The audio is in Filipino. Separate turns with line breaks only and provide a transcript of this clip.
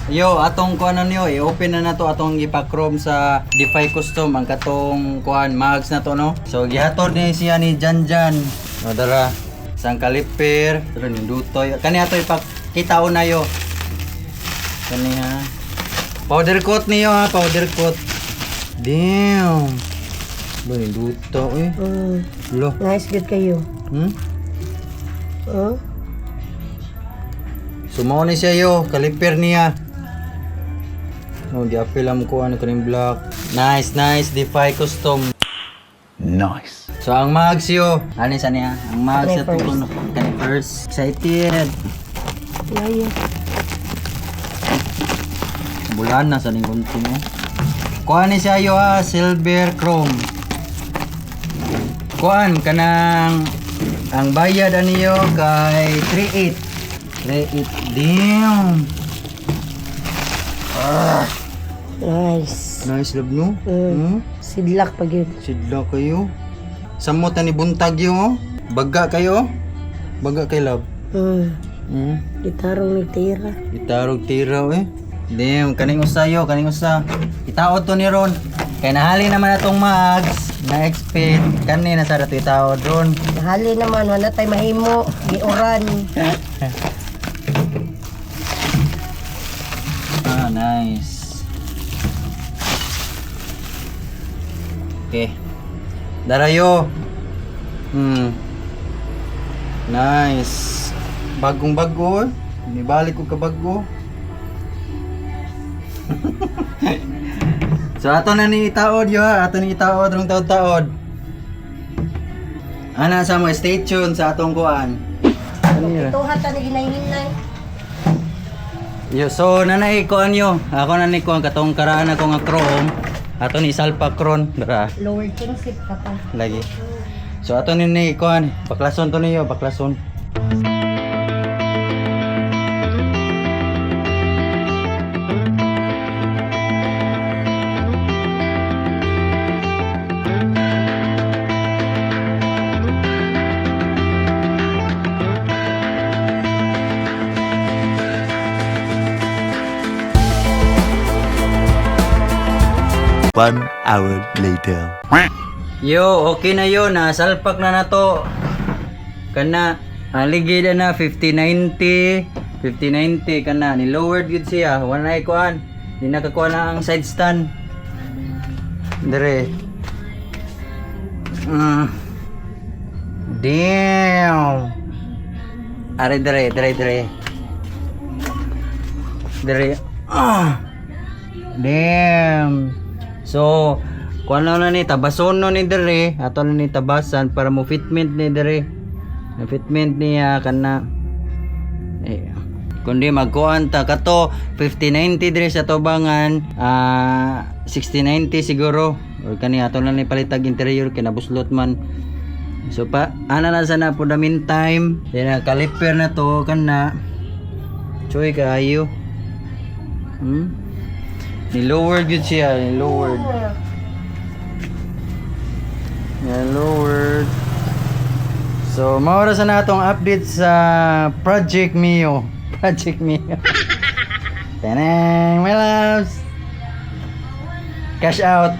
Yo, atong kuan niyo, i-open na nato atong gipa-chrome sa Defy Custom ang katong kuan mags na to no. So gihatod ni siya ni Janjan. O dara, sang kaliper, dara ni dutoy. Kani ato ipakita na yo. Kani ha. Powder coat niyo ha, powder coat. Damn. Boy, duto eh. Lo.
Nice good kayo.
Sumaw ni siya yo, kaliper niya. Oh, di-appeal ang ko ano kaning black. Nice, Defy Custom.
Nice.
So ang mags yo, ani sa niya? Ang mags sa
Kanay
tugon kani first. Excited.
Layo.
Bulan na sa ning kunti mo. Kuan ni siya yo ha, silver chrome. Kuan kanang ang bayad ani yo kay 38. Damn.
Nice.
Nice love no?
Sidlak pag yun.
Sidla kayo. Samot na ni buntag yo. Oh. Baga kayo. Baga kay love.
Gitarong ni tira.
Itarog tiraw eh. Damn, kaning usayo, kaning usa. Itaod to ni Ron. Kay nahali naman atong mags. Na-expect. Kani na sa rato itaod Ron.
Nahali naman, wala tayo mahimo. Giuran.
Ah, nice. Okay. Darayo. Nice. Bagong bago. Nibalik ko ka bago. So ato na ni itaod yo ha. Ato ni itaod rong taod-taod. Ana sa mo, stay tuned sa atong kuan.
Ito hata na ginay-hinay.
Yo, so nanay kuan yo. Ako na ni kuan katong karaan ako nga chrome. Ato ni salpa cron dara
Lower kingship ka pa.
lagi. So ato ni kuan, baklason to niyo, baklason.
One hour later.
Yo, okay na yo, nasalpak na nato. Kana aligid na 5090, 5090 kana ni lowered gud siya. Wala kuan. Di nakakuha na ang side stand. Dire. Damn. Are dire. Damn. So, kuan na ni tabason no ni dire, ato na ni tabasan para mo fitment ni dire. Na fitment niya kana kundi magkuan ta kato 5090 dire sa tubangan 6090 siguro or kani ato na ni palitag interior kinabuslot man. So pa ana na sana po the meantime then kaliper na to kana choy kayo. Ni lowered yun siya, ni lowered. Lowered. So, maura sa natong update sa Project Mio. Tanang, my loves. Cash out.